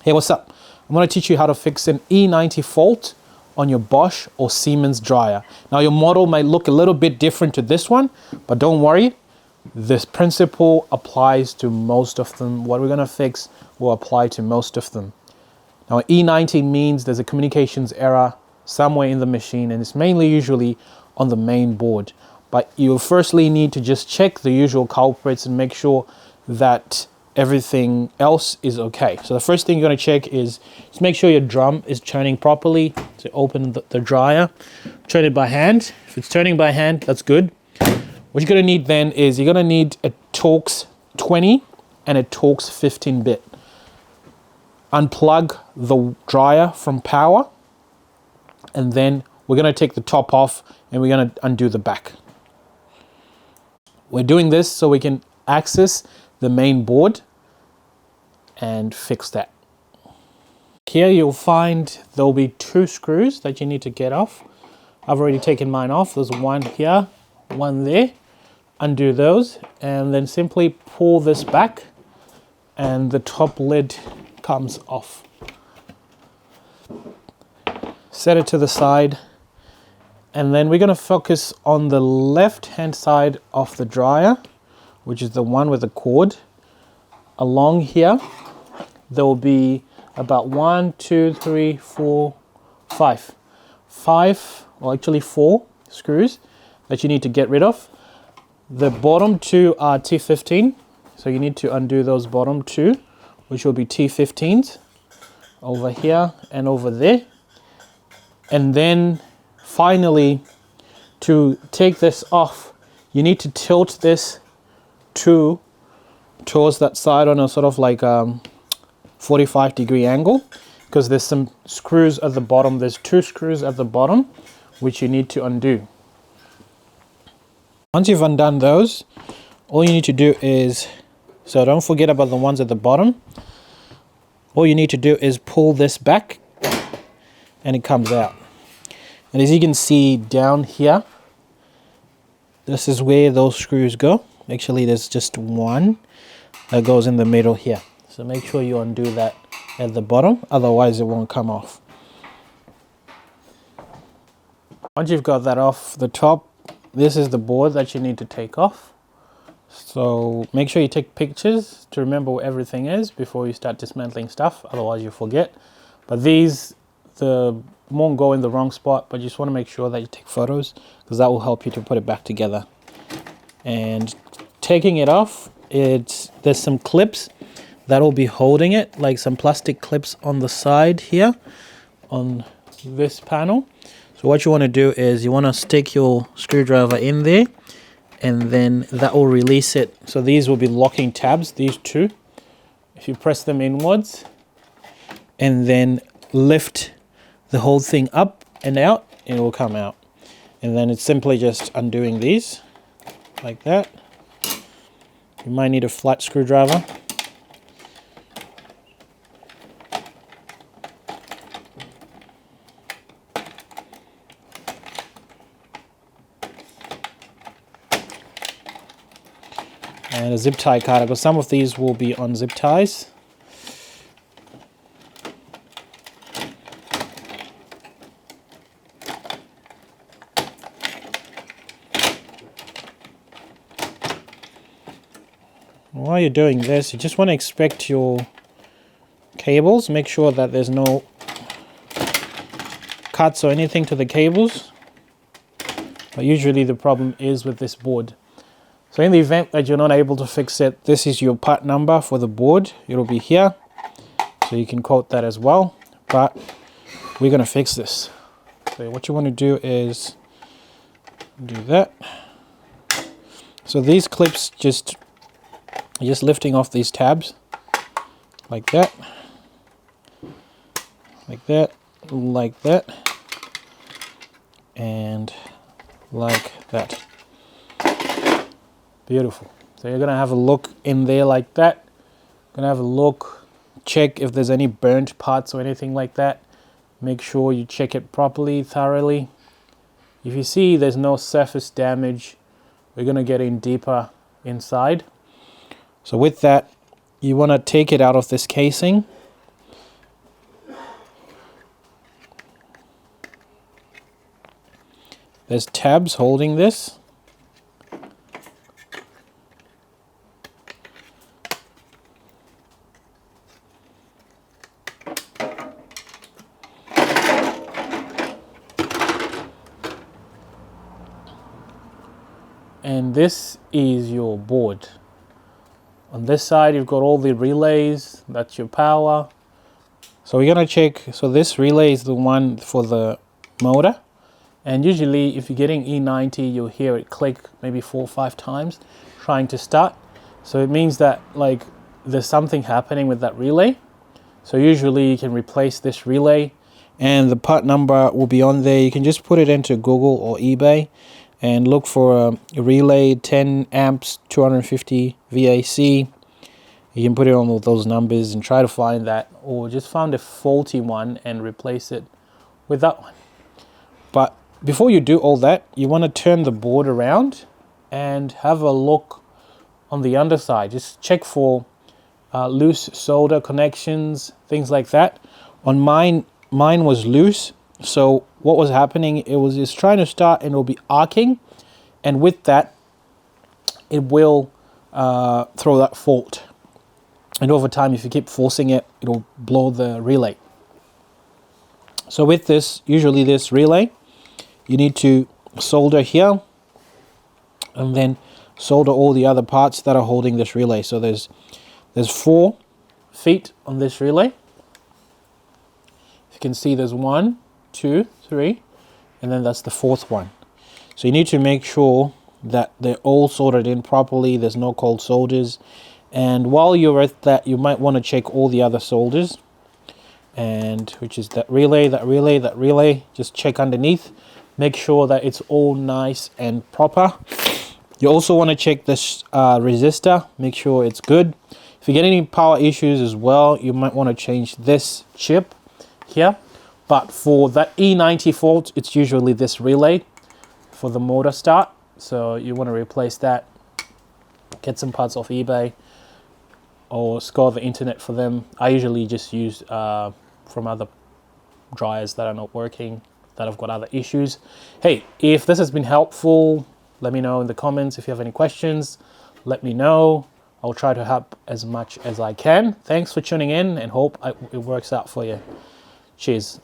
Hey, what's up? I'm going to teach you how to fix an E90 fault on your Bosch or Siemens dryer. Now your model might look a little bit different to this one, but don't worry. This principle applies to most of them. What we're going to fix will apply to most of them. Now E90 means there's a communications error somewhere in the machine, and it's mainly usually on the main board. But you'll firstly need to just check the usual culprits and make sure that everything else is okay. So the first thing you're going to check is just make sure your drum is turning properly. So open the dryer, turn it by hand. If it's turning by hand, that's good. What you're going to need then is you're going to need a Torx 20 and a Torx 15-bit. Unplug the dryer from power, and then we're going to take the top off and we're going to undo the back. We're doing this so we can access the main board and fix that. Here you'll find there'll be 2 screws that you need to get off. I've already taken mine off. There's one here, one there. Undo those and then simply pull this back and the top lid comes off. Set it to the side, and then we're going to focus on the left hand side of the dryer, which is the one with the cord. Along here there will be about 1, 2, 3, 4, 5, well actually 4 screws that you need to get rid of. The bottom 2 are T15, so you need to undo those bottom 2, which will be T15s over here and over there. And then finally, to take this off, you need to tilt this towards that side on a sort of like 45-degree angle, because there's some screws at the bottom. There's 2 screws at the bottom which you need to undo. Once you've undone those, all you need to do is, so don't forget about the ones at the bottom. All you need to do is pull this back and it comes out. And as you can see down here, this is where those screws go. Actually, there's just one that goes in the middle here. So make sure you undo that at the bottom, otherwise it won't come off. Once you've got that off the top, this is the board that you need to take off. So make sure you take pictures to remember where everything is before you start dismantling stuff, otherwise you forget. But these, won't go in the wrong spot, but you just want to make sure that you take photos, because that will help you to put it back together. And taking it off, there's some clips that will be holding it, like some plastic clips on the side here on this panel. So what you want to do is you want to stick your screwdriver in there, and then that will release it. So these will be locking tabs, these 2. If you press them inwards and then lift the whole thing up and out, it will come out. And then it's simply just undoing these like that. You might need a flat screwdriver. And a zip tie cutter, because some of these will be on zip ties. While you're doing this, you just want to inspect your cables, make sure that there's no cuts or anything to the cables. But usually the problem is with this board. So in the event that you're not able to fix it, this is your part number for the board. It'll be here, so you can quote that as well. But we're going to fix this. So what you want to do is do that. So these clips, just lifting off these tabs like that, like that, like that, and like that. Beautiful. So you're gonna have a look in there like that. Gonna have a look, check if there's any burnt parts or anything like that. Make sure you check it properly, thoroughly. If you see there's no surface damage, we're gonna get in deeper inside. So with that, you want to take it out of this casing there's tabs holding this. And this is your board. On this side, you've got all the relays, that's your power. So we're gonna check, so this relay is the one for the motor. And usually if you're getting E90, you'll hear it click maybe 4 or 5 times trying to start. So it means that like there's something happening with that relay. So usually you can replace this relay and the part number will be on there. You can just put it into Google or eBay and look for a relay 10 amps 250 VAC. You can put it on all those numbers and try to find that, or just find a faulty one and replace it with that one. But before you do all that, you want to turn the board around and have a look on the underside. Just check for loose solder connections, things like that. On mine was loose. So what was happening, it was just trying to start and it'll be arcing, and with that it will throw that fault, and over time if you keep forcing it, it'll blow the relay. So with this, usually this relay, you need to solder here and then solder all the other parts that are holding this relay. So there's 4 feet on this relay. You can see there's 1, 2, 3, and then that's the 4th one. So you need to make sure that they're all soldered in properly, there's no cold solders. And while you're at that, you might want to check all the other solders, and which is that relay, that relay, that relay. Just check underneath, make sure that it's all nice and proper. You also want to check this resistor, make sure it's good. If you get any power issues as well, you might want to change this chip here. But for that E90 fault, it's usually this relay for the motor start. So you want to replace that. Get some parts off eBay or scour the internet for them. I usually just use from other dryers that are not working, that have got other issues. Hey, if this has been helpful, let me know in the comments. If you have any questions, let me know. I'll try to help as much as I can. Thanks for tuning in and hope it works out for you. Cheers.